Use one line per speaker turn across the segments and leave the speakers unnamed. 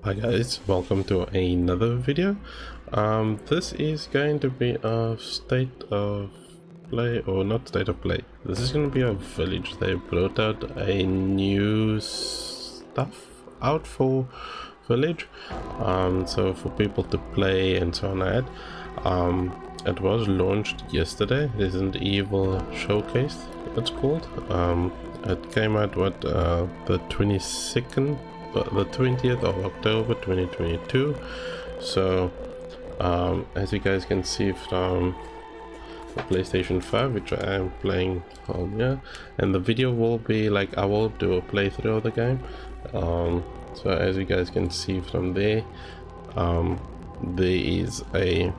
Hi guys, welcome to another video. This is going to be a state of play, or not state of play. This is going to be a village. They brought out a new stuff out for village, so for people to play and so on. It was launched yesterday. Resident Evil Showcase, it's called. It came out the 22nd. The 20th of October 2022. So as you guys can see from the PlayStation 5, which I am playing on here, and the video will be like, I will do a playthrough of the game. So as you guys can see from there, there is a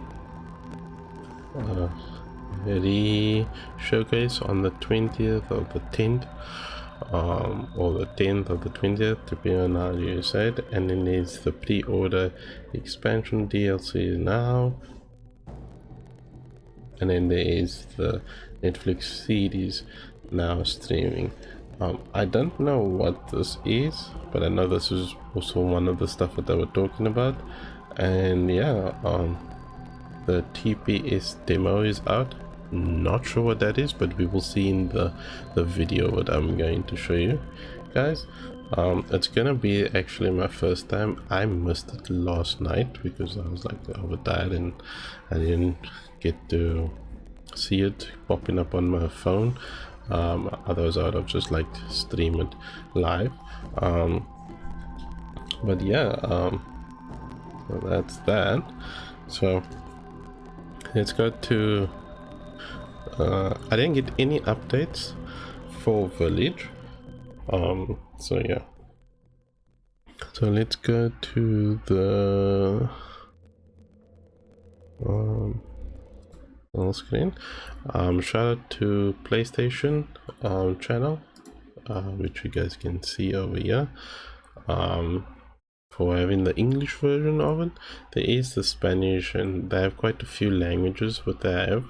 showcase on the 20th of the 10th, or the 10th of the 20th, depending on how you said. And then there's the pre-order expansion DLC now, and then there is the Netflix series now streaming. I don't know what this is, but I know this is also one of the stuff that they were talking about. And yeah, the TPS demo is out. Not sure what that is, but we will see in the video what I'm going to show you guys. It's gonna be actually my first time. I missed it last night because I was like overtired and I didn't get to see it popping up on my phone. Otherwise I would have just like stream it live. But yeah, so that's that. So let's go to I didn't get any updates for village, so yeah, so let's go to the full screen. Shout out to PlayStation channel, which you guys can see over here, for having the English version of it. There is the Spanish, and they have quite a few languages what they have.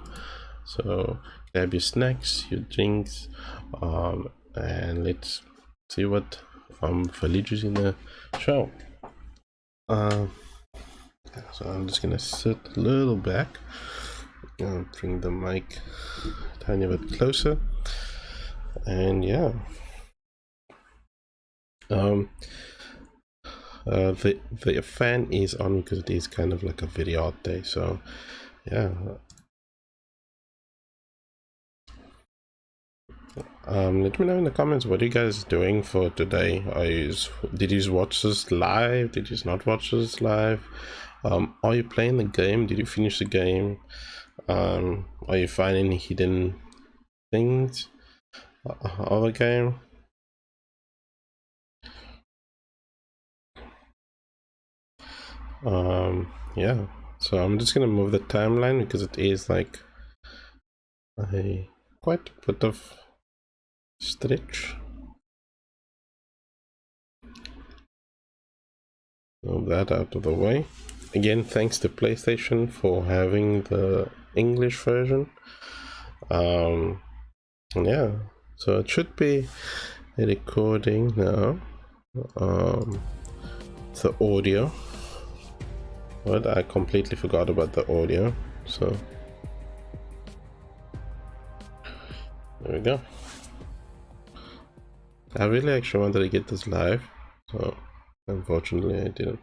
So grab your snacks, your drinks, and let's see what village is in the show. So I'm just gonna sit a little back and bring the mic a tiny bit closer, and yeah, the fan is on because it is kind of like a very hot day. So yeah. Let me know in the comments, what are you guys doing for today? Did you watch this live? Did you not watch this live? Are you playing the game? Did you finish the game? Are you finding hidden things of the game? Yeah, so I'm just gonna move the timeline because it is like quite a bit of stretch. Move that out of the way. Again, thanks to PlayStation for having the English version. Yeah, so it should be recording now. The audio. But I completely forgot about the audio, so there we go. I really actually wanted to get this live, so unfortunately I didn't.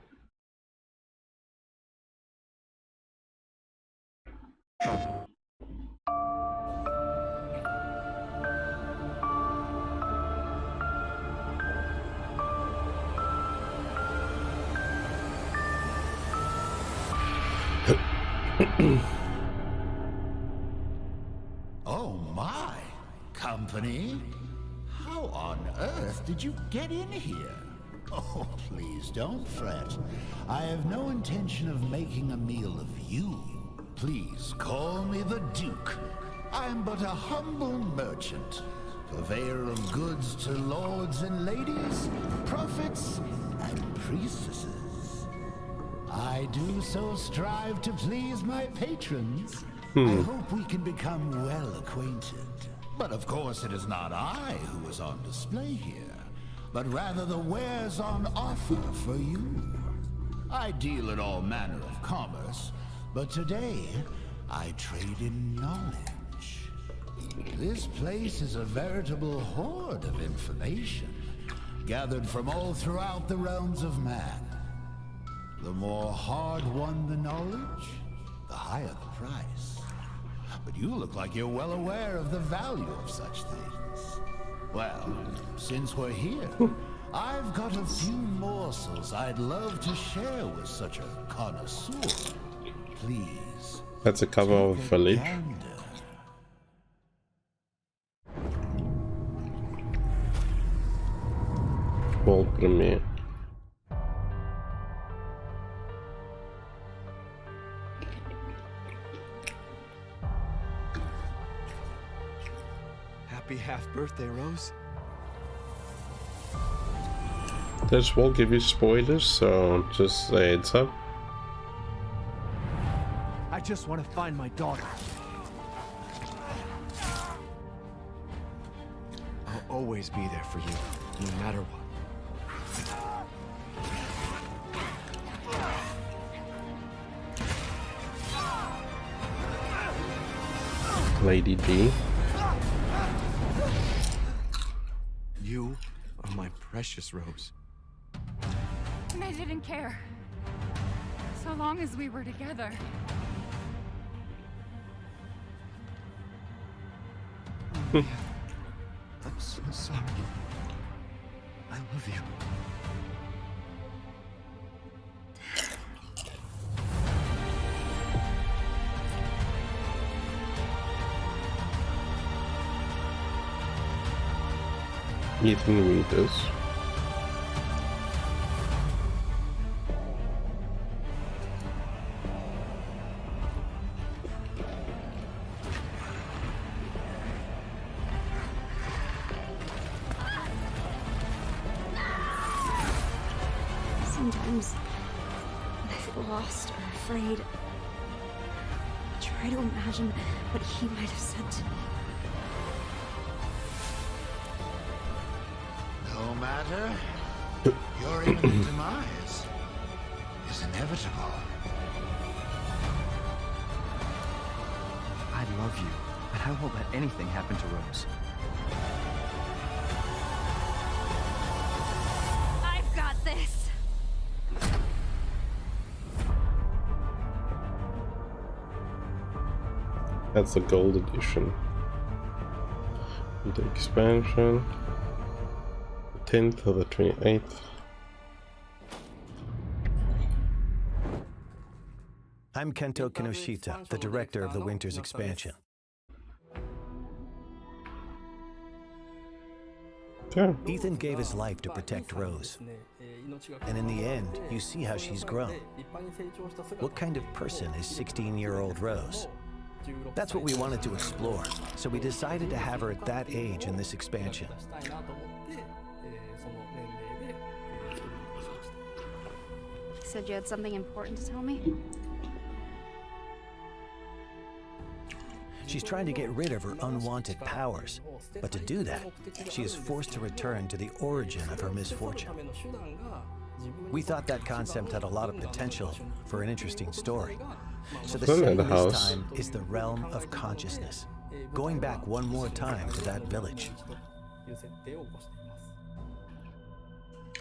Oh my! Company? How on earth did you get in here? Oh, please don't fret. I have no intention of making a meal of you. Please call me the Duke. I am but a humble merchant, purveyor of goods to lords and ladies, prophets and priestesses. I do so strive to please my patrons. I hope we can become well acquainted. But of course it is not I who is on display here, but rather the wares on offer for you. I deal in all manner of commerce, but today I trade in knowledge. This place is a veritable hoard of information, gathered from all throughout the realms of man. The more hard-won the knowledge, the higher the price. But you look like you're well aware of the value of such things. Well, since we're here, I've got a few morsels I'd love to share with such a connoisseur. Please.
That's a cover of Village. World premiere.
Happy half-birthday, Rose.
This will give you spoilers, so just a heads up.
I just want to find my daughter. I'll always be there for you, no matter what.
Lady D.
You are my precious Rose.
And I didn't care. So long as we were together.
I'm so sorry. I love you.
Ethan Winters.
Sometimes, when I feel lost or afraid, I try to imagine what he might have said to me.
No matter, your imminent demise is inevitable.
I love you, but I won't let anything happen to Rose.
I've got this!
That's the gold edition. The expansion. 10th or the 28th.
I'm Kento Kinoshita, the director of the Winter's expansion.
Okay.
Ethan gave his life to protect Rose. And in the end, you see how she's grown. What kind of person is 16-year-old Rose? That's what we wanted to explore, so we decided to have her at that age in this expansion.
You said you had something important to tell me?
She's trying to get rid of her unwanted powers, but to do that, she is forced to return to the origin of her misfortune. We thought that concept had a lot of potential for an interesting story. So the setting this time is the realm of consciousness, going back one more time to that village.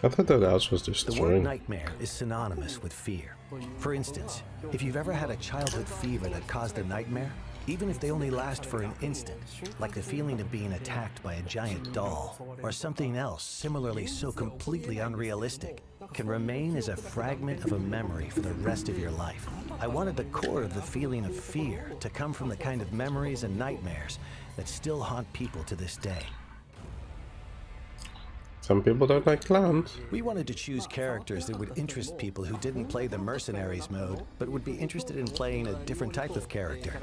I thought that house was
The word
destroyed.
nightmare is synonymous with fear. For instance, if you've ever had a childhood fever that caused a nightmare, even if they only last for an instant, like the feeling of being attacked by a giant doll, or something else similarly so completely unrealistic, can remain as a fragment of a memory for the rest of your life. I wanted the core of the feeling of fear to come from the kind of memories and nightmares that still haunt people to this day.
Some people don't like clowns.
We wanted to choose characters that would interest people who didn't play the Mercenaries mode, but would be interested in playing a different type of character.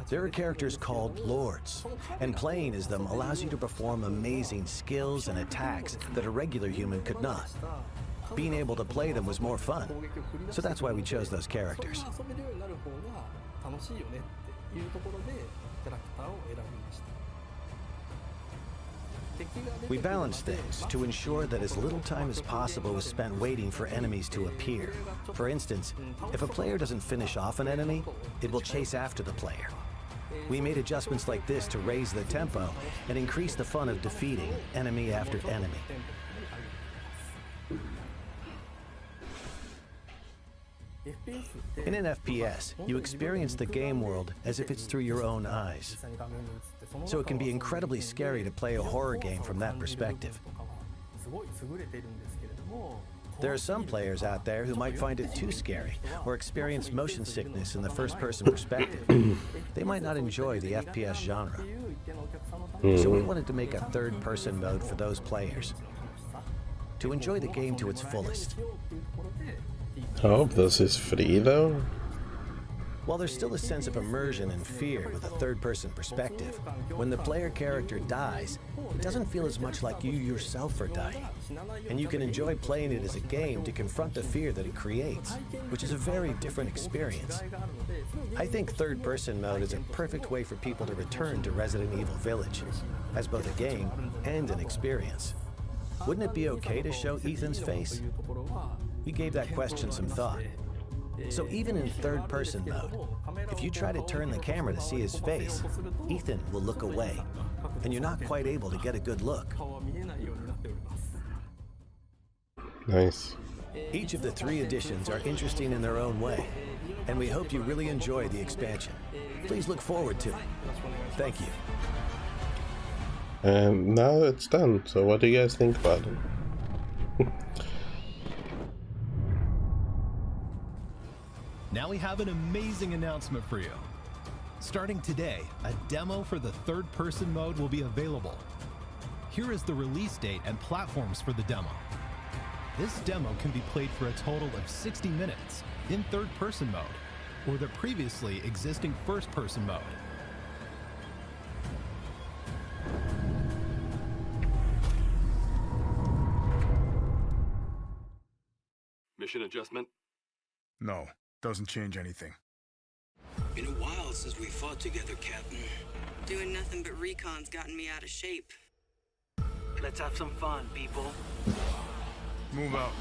There are characters called Lords, and playing as them allows you to perform amazing skills and attacks that a regular human could not. Being able to play them was more fun, so that's why we chose those characters. We balanced things to ensure that as little time as possible was spent waiting for enemies to appear. For instance, if a player doesn't finish off an enemy, it will chase after the player. We made adjustments like this to raise the tempo and increase the fun of defeating enemy after enemy. In an FPS, you experience the game world as if it's through your own eyes. So it can be incredibly scary to play a horror game from that perspective. There are some players out there who might find it too scary or experience motion sickness in the first-person perspective. They might not enjoy the FPS genre. So we wanted to make a third-person mode for those players to enjoy the game to its fullest.
I hope this is free though.
While there's still a sense of immersion and fear with a third-person perspective, when the player character dies, it doesn't feel as much like you yourself are dying. And you can enjoy playing it as a game to confront the fear that it creates, which is a very different experience. I think third-person mode is a perfect way for people to return to Resident Evil Village, as both a game and an experience. Wouldn't it be okay to show Ethan's face? We gave that question some thought. So even in third-person mode, if you try to turn the camera to see his face, Ethan will look away, and you're not quite able to get a good look.
Nice.
Each of the 3 editions are interesting in their own way, and we hope you really enjoy the expansion. Please look forward to it. Thank you.
And now it's done, so what do you guys think about it?
Now we have an amazing announcement for you. Starting today, a demo for the third-person mode will be available. Here is the release date and platforms for the demo. This demo can be played for a total of 60 minutes in third-person mode, or the previously existing first-person mode.
Mission adjustment?
No, doesn't change anything.
Been a while since we fought together, Captain.
Doing nothing but recon's gotten me out of shape.
Let's have some fun, people.
Move out.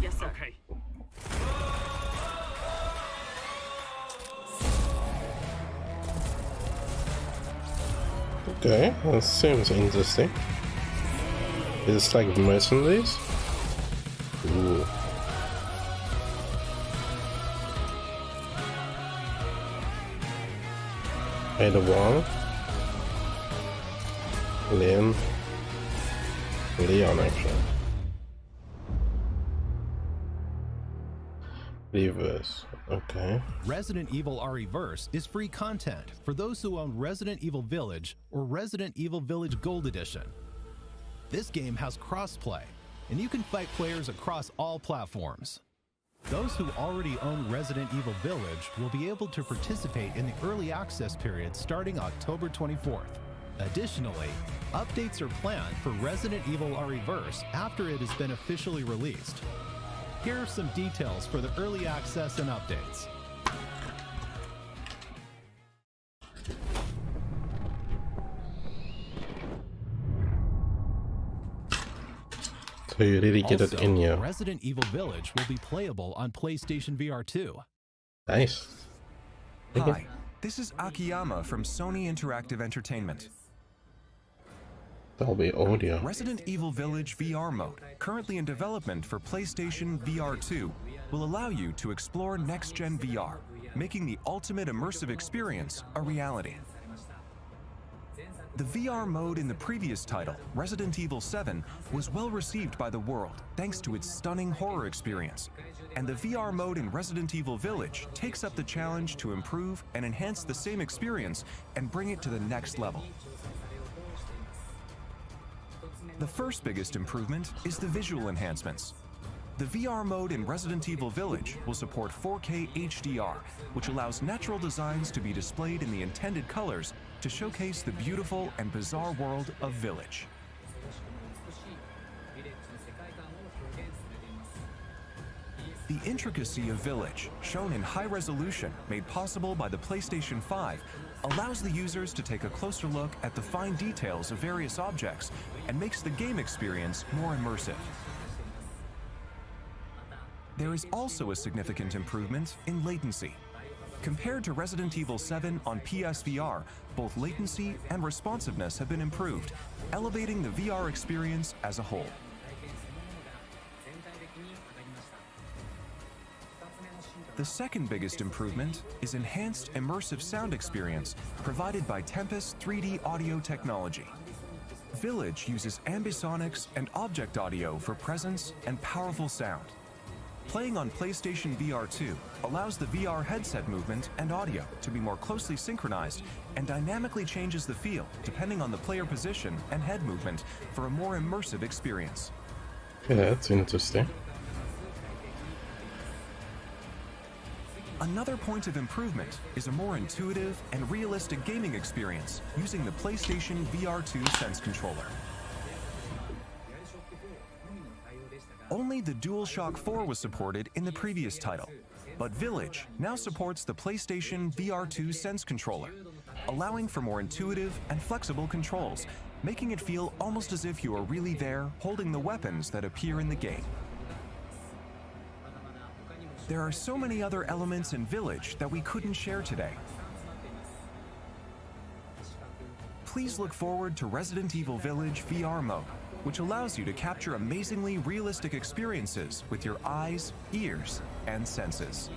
Yes, sir.
Okay.
Okay, that seems interesting. It's like mercenaries? Ooh. Ada Wong, Leon, actually. Reverse, okay.
Resident Evil RE-Verse is free content for those who own Resident Evil Village or Resident Evil Village Gold Edition. This game has crossplay, and you can fight players across all platforms. Those who already own Resident Evil Village will be able to participate in the early access period starting October 24th. Additionally, updates are planned for Resident Evil RE-Verse after it has been officially released. Here are some details for the early access and updates.
So you really get it in you.
Resident Evil Village will be playable on PlayStation VR 2.
Nice.
Hi, this is Akiyama from Sony Interactive Entertainment.
That'll be audio.
Resident Evil Village VR mode, currently in development for PlayStation VR 2, will allow you to explore next-gen VR, making the ultimate immersive experience a reality. The VR mode in the previous title, Resident Evil 7, was well received by the world thanks to its stunning horror experience. And the VR mode in Resident Evil Village takes up the challenge to improve and enhance the same experience and bring it to the next level. The first biggest improvement is the visual enhancements. The VR mode in Resident Evil Village will support 4K HDR, which allows natural designs to be displayed in the intended colors to showcase the beautiful and bizarre world of Village. The intricacy of Village, shown in high resolution, made possible by the PlayStation 5, allows the users to take a closer look at the fine details of various objects and makes the game experience more immersive. There is also a significant improvement in latency. Compared to Resident Evil 7 on PSVR, both latency and responsiveness have been improved, elevating the VR experience as a whole. The second biggest improvement is enhanced immersive sound experience provided by Tempest 3D audio technology. Village uses ambisonics and object audio for presence and powerful sound. Playing on PlayStation VR 2 allows the VR headset movement and audio to be more closely synchronized and dynamically changes the feel depending on the player position and head movement for a more immersive experience.
Yeah, that's interesting.
Another point of improvement is a more intuitive and realistic gaming experience using the PlayStation VR 2 Sense controller. Only the DualShock 4 was supported in the previous title, but Village now supports the PlayStation VR 2 Sense controller, allowing for more intuitive and flexible controls, making it feel almost as if you are really there holding the weapons that appear in the game. There are so many other elements in Village that we couldn't share today. Please look forward to Resident Evil Village VR mode, which allows you to capture amazingly realistic experiences with your eyes, ears, and senses.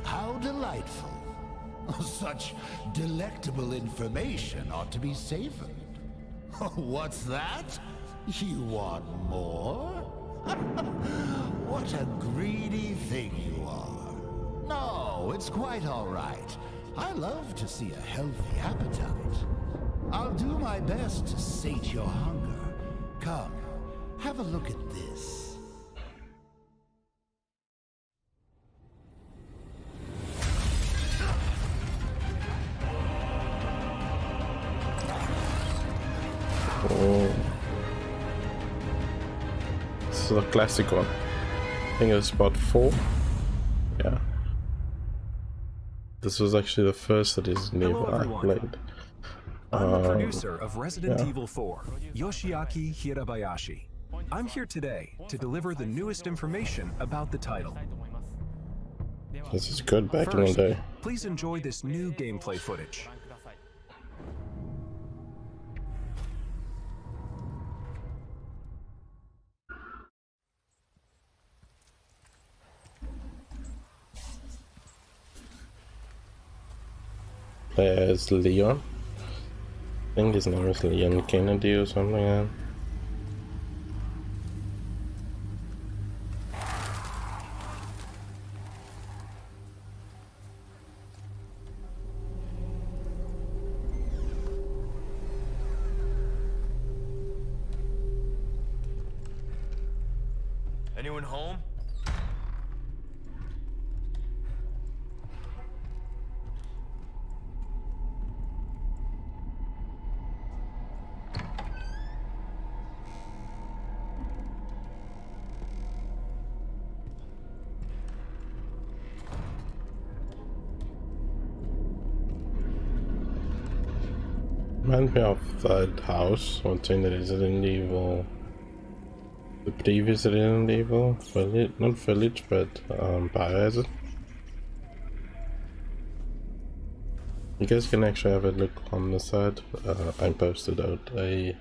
How delightful. Such delectable information ought to be savored. What's that? You want more? What a greedy thing you are. No, it's quite all right. I love to see a healthy appetite. I'll do my best to sate your hunger. Come, have a look at this.
Oh. This is a classic one. I think it was about 4. Yeah. This was actually the first that is Evil I played.
I'm the producer of Resident Evil 4, Yoshiaki Hirabayashi. I'm here today to deliver the newest information about the title.
This is good back in the day.
Please enjoy this new gameplay footage.
There's Leon. I think his name is Leon Kennedy or something like that.
Anyone home?
Reminds me of that house, watching the Resident Evil, the previous Resident Evil, village, not village, but Biohazard. You guys can actually have a look on the side. I posted out a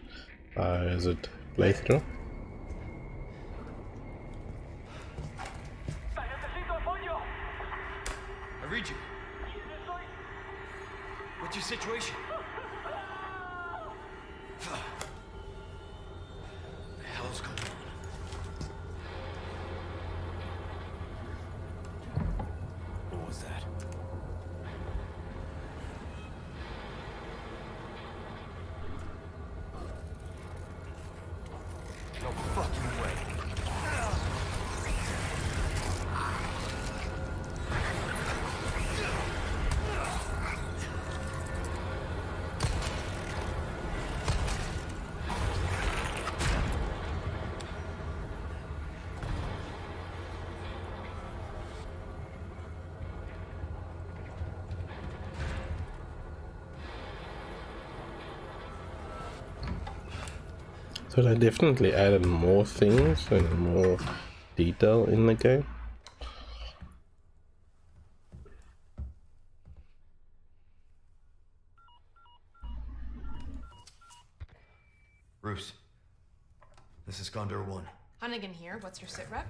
Biohazard playthrough.
I read you. What's your situation? What the hell's going on? What was that? No fucking way.
So they definitely added more things and more detail in the game.
Bruce, this is Condor 1.
Hunnigan here. What's your sit rep?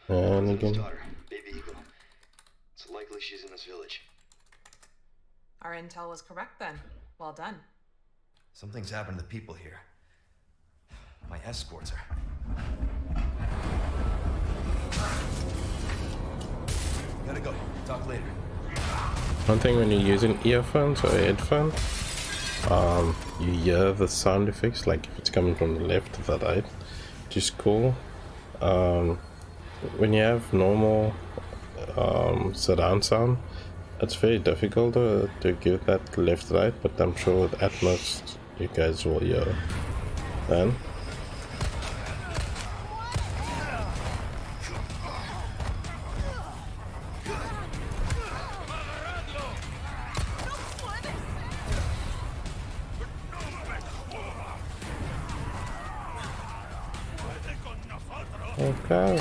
Hunnigan.
Daughter, Baby Eagle. It's likely she's in this village.
Our intel was correct then. Well done.
Something's happened to the people here. My escorts are... Gotta go. Talk later.
One thing when you're using earphones or headphones, you hear the sound effects, like if it's coming from the left or the right, which is cool. When you have normal surround sound, it's very difficult to give that left-right, but I'm sure with Atmos you guys will hear then. Okay.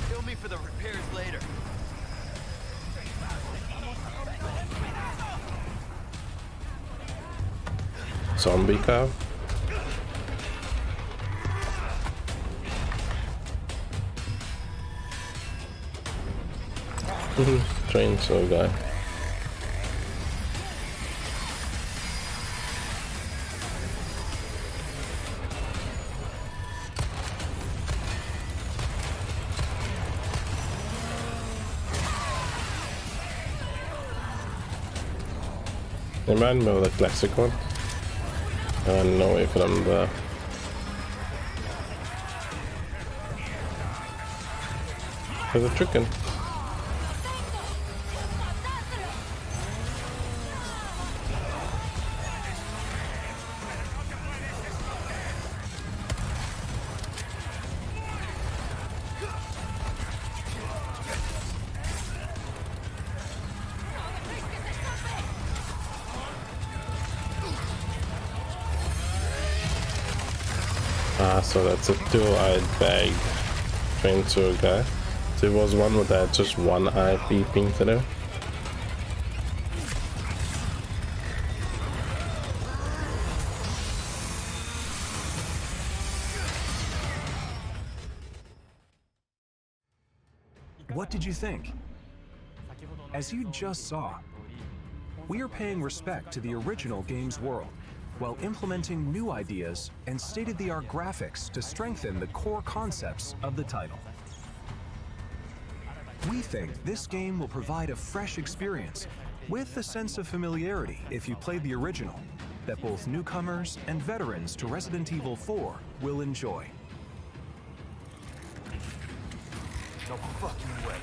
Kill me for the repairs later.
Zombie cow. Chainsaw guy. Remind me of the classic one. No way from the... There's a chicken. So that's a two-eyed bag chainsaw guy. So there was one with that just one eye peeping through.
What did you think? As you just saw, we are paying respect to the original game's world, while implementing new ideas and state-of-the-art graphics to strengthen the core concepts of the title. We think this game will provide a fresh experience with a sense of familiarity if you played the original, that both newcomers and veterans to Resident Evil 4 will enjoy.
No fucking way.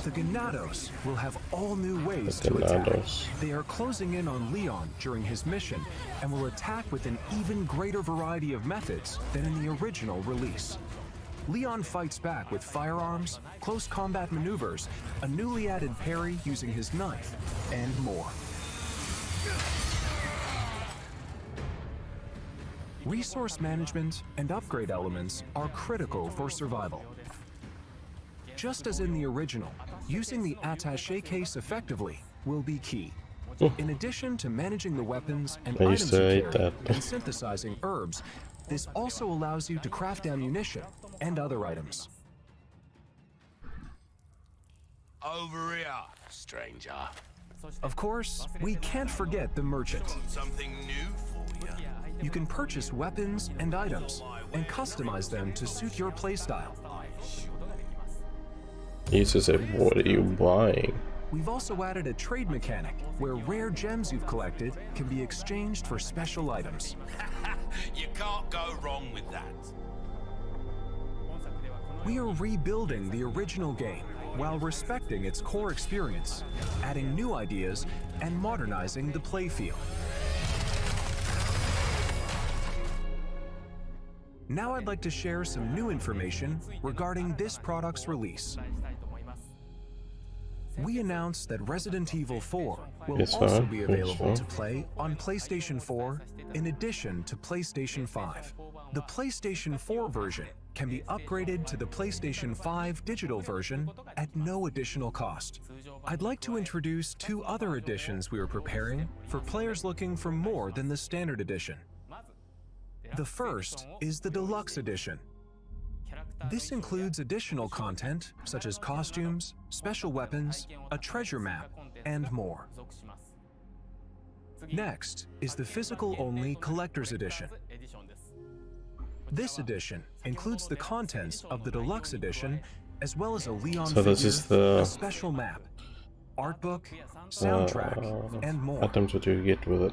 The Ganados will have all new ways
The
to attack.
Ganados.
They are closing in on Leon during his mission and will attack with an even greater variety of methods than in the original release. Leon fights back with firearms, close combat maneuvers, a newly added parry using his knife, and more. Resource management and upgrade elements are critical for survival. Just as in the original, using the attaché case effectively will be key. In addition to managing the weapons and
I
items
used to
you
hate
carry
that.
and synthesizing herbs, this also allows you to craft ammunition and other items.
Over here, stranger.
Of course, we can't forget the merchant.
Something new for you.
You can purchase weapons and items and customize them to suit your playstyle.
He used to say, what are you buying?
We've also added a trade mechanic where rare gems you've collected can be exchanged for special items.
You can't go wrong with that.
We are rebuilding the original game while respecting its core experience, adding new ideas, and modernizing the playfield. Now I'd like to share some new information regarding this product's release. we announced that Resident Evil 4 will
Yes,
also
sir.
be
Yes,
available
sir.
to play on PlayStation 4 in addition to PlayStation 5. The PlayStation 4 version can be upgraded to the PlayStation 5 digital version at no additional cost. I'd like to introduce two other editions we are preparing for players looking for more than the standard edition. The first is the Deluxe Edition. This includes additional content such as costumes, special weapons, a treasure map, and more. Next is the physical-only Collector's Edition. This edition includes the contents of the Deluxe Edition as well as a Leon
So
figure,
this is the
a special map, art book, soundtrack, and more.
items that you get with it.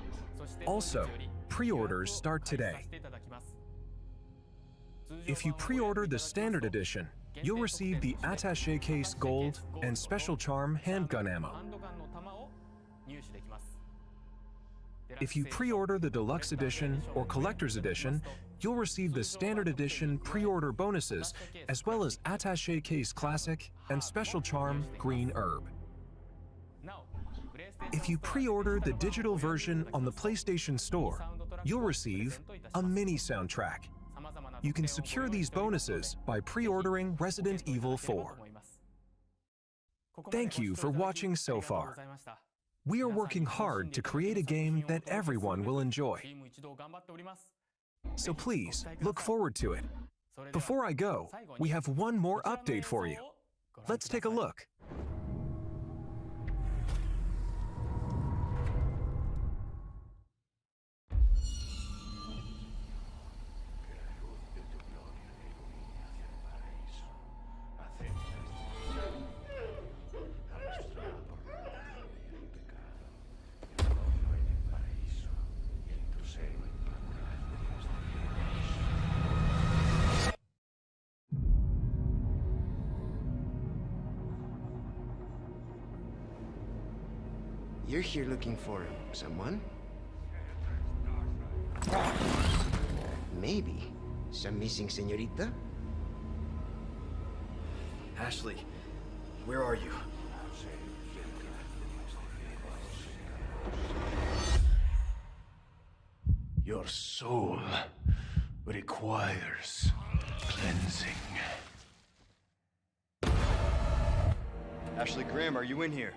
Also, pre-orders start today. If you pre-order the Standard Edition, you'll receive the Attaché Case Gold and Special Charm handgun ammo. If you pre-order the Deluxe Edition or Collector's Edition, you'll receive the Standard Edition pre-order bonuses, as well as Attaché Case Classic and Special Charm Green Herb. If you pre-order the digital version on the PlayStation Store, you'll receive a mini soundtrack. You can secure these bonuses by pre-ordering Resident Evil 4. Thank you for watching so far. We are working hard to create a game that everyone will enjoy. So please, look forward to it. Before I go, we have one more update for you. Let's take a look.
You're here looking for someone? Maybe some missing señorita?
Ashley, where are you?
Your soul requires cleansing.
Ashley Graham, are you in here?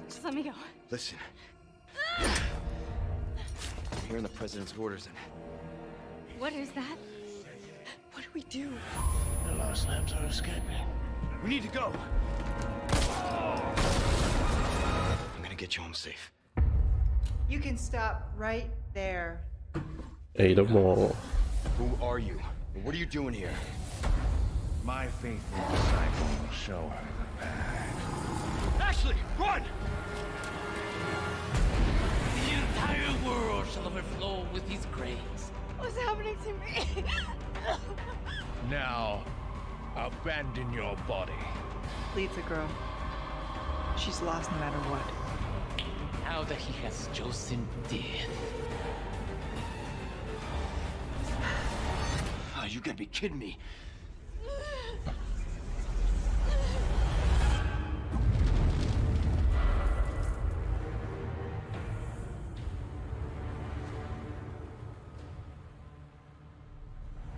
Just let me go.
Listen. I'm hearing the president's orders and
What is that? What do we do?
The Lost Labs are escaping.
we need to go. I'm gonna get you home safe.
You can stop right there.
8 of them all.
Who are you? And what are you doing here?
My faithful disciple will show her the path.
Ashley, run!
The entire world shall overflow with his grace.
What's happening to me?
Now, abandon your body.
Leave the girl. She's lost no matter what.
Now that he has chosen death.
Oh, you gotta be kidding me.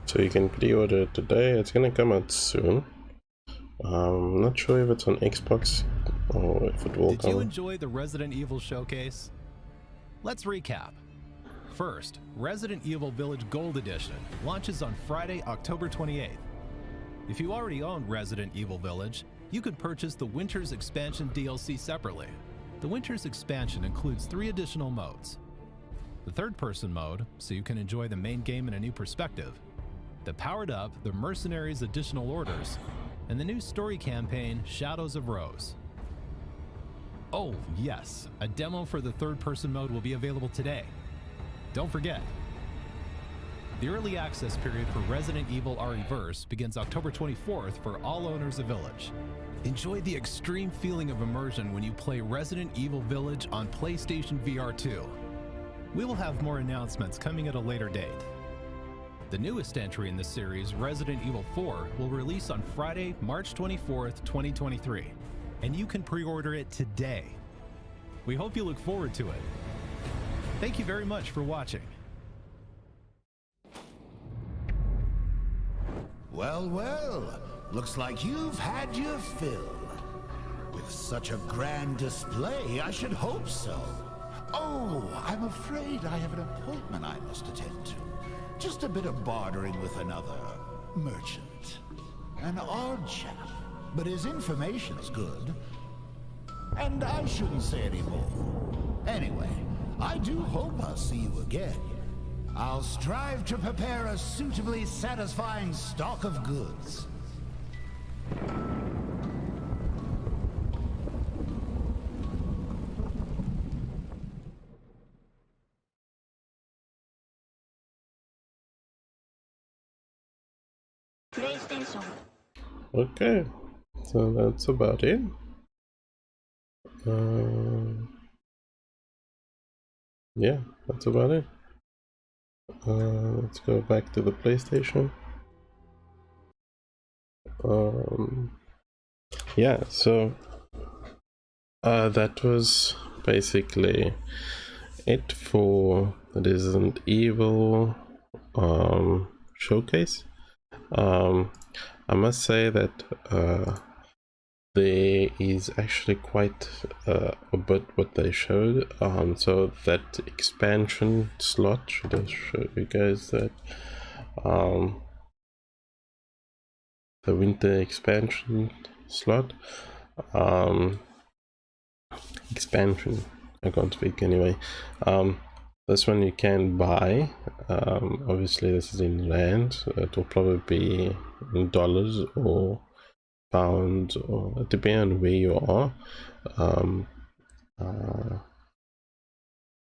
So you can pre-order it today. It's gonna come out soon. I'm not sure if it's on Xbox or if it will
Did you
come.
enjoy the Resident Evil showcase? Let's recap. First, Resident Evil Village Gold Edition launches on Friday, October 28th. If you already own Resident Evil Village, you could purchase the Winter's Expansion DLC separately. The Winter's Expansion includes 3 additional modes. The third-person mode, so you can enjoy the main game in a new perspective. The Powered Up, the Mercenaries Additional Orders, and the new story campaign, Shadows of Rose. Oh, yes, a demo for the third-person mode will be available today. Don't forget, the early access period for Resident Evil RE-Verse begins October 24th for all owners of Village. Enjoy the extreme feeling of immersion when you play Resident Evil Village on PlayStation VR 2. We will have more announcements coming at a later date. The newest entry in the series, Resident Evil 4, will release on Friday, March 24th, 2023, and you can pre-order it today. We hope you look forward to it. Thank you very much for watching.
Well, well, looks like you've had your fill. With such a grand display, I should hope so. Oh, I'm afraid I have an appointment I must attend to. Just a bit of bartering with another merchant. An odd chap, but his information's good. And I shouldn't say any more. Anyway, I do hope I'll see you again. I'll strive to prepare a suitably satisfying stock of goods.
Okay, so that's about it. Yeah, that's about it. Let's go back to the PlayStation. Yeah, so that was basically it for Resident Evil showcase. I must say that there is actually quite a bit what they showed. So that expansion slot, should I show you guys that? The winter expansion slot. Expansion, I can't speak anyway. This one you can buy. Obviously this is in rand. It will probably be in dollars or pounds, or depending on where you are.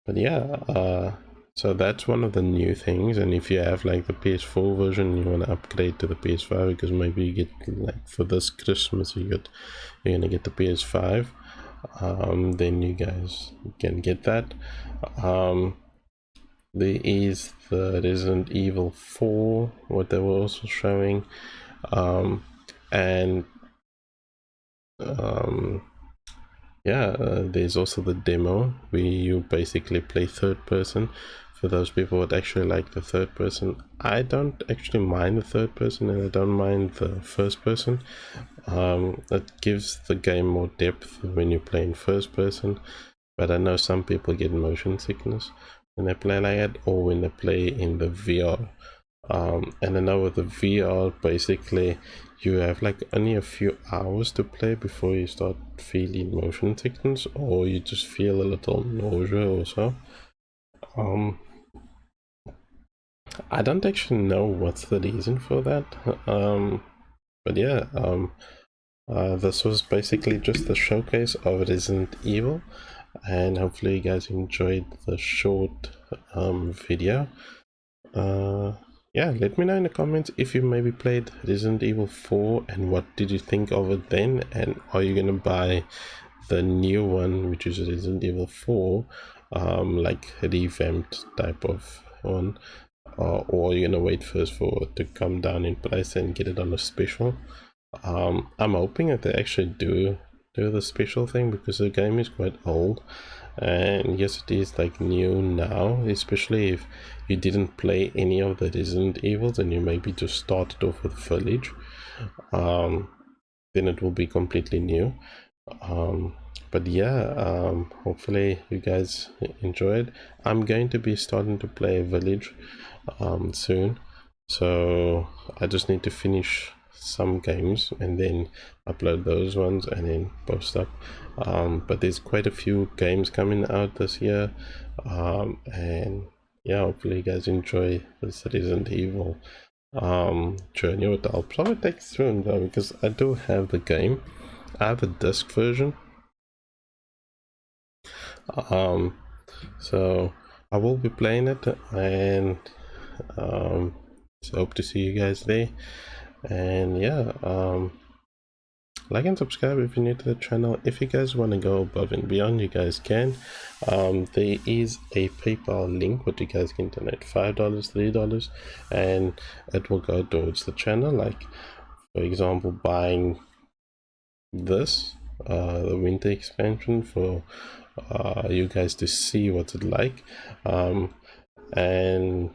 But yeah, so that's one of the new things. And if you have like the PS4 version, you want to upgrade to the PS5, because maybe you get, like, for this Christmas you're gonna get the PS5. Then you guys can get that. There is the Resident Evil 4, what they were also showing, yeah, there's also the demo where you basically play third person. For those people that actually like the third person, I don't actually mind the third person, and I don't mind the first person. It gives the game more depth when you play in first person, but I know some people get motion sickness when they play like that, or when they play in the VR. And I know with the VR, basically you have like only a few hours to play before you start feeling motion sickness, or you just feel a little nausea or so. I don't actually know what's the reason for that, but yeah, this was basically just the showcase of Resident Evil, and hopefully you guys enjoyed the short video. Yeah, let me know in the comments if you maybe played Resident Evil 4 and what did you think of it then, and are you gonna buy the new one, which is Resident Evil 4, like revamped type of one, or are you gonna wait first for it to come down in price and get it on a special? I'm hoping that they actually do the special thing, because the game is quite old, and yes, it is like new now, especially if you didn't play any of the Resident Evils and you maybe just started off with Village, then it will be completely new. But yeah, hopefully you guys enjoyed. I'm going to be starting to play Village soon, so I just need to finish some games and then upload those ones and then post up. But there's quite a few games coming out this year, and yeah, hopefully you guys enjoy this Resident Evil journey. I'll probably take soon though, because I do have the game. I have a disc version, so I will be playing it, and so hope to see you guys there. And yeah, like and subscribe if you're new to the channel. If you guys want to go above and beyond, you guys can. There is a PayPal link where you guys can donate $5, $3, and it will go towards the channel. Like for example, buying this the winter expansion for you guys to see what's it like, and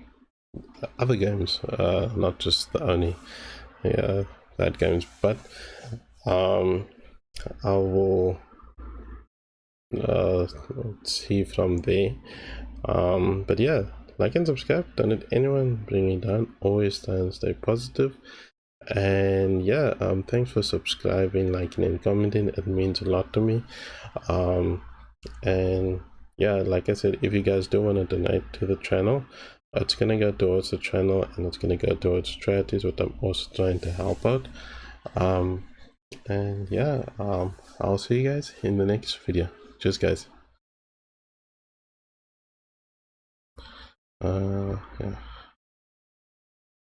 other games, not just the only that games, but I will see from there. But yeah, like and subscribe, don't let anyone bring me down, always try and stay positive. And yeah, thanks for subscribing, liking and commenting, it means a lot to me. And yeah, like I said, if you guys do want to donate to the channel, it's gonna go towards the channel, and it's gonna go towards charities, what I'm also trying to help out. And yeah, I'll see you guys in the next video. Cheers guys. Yeah.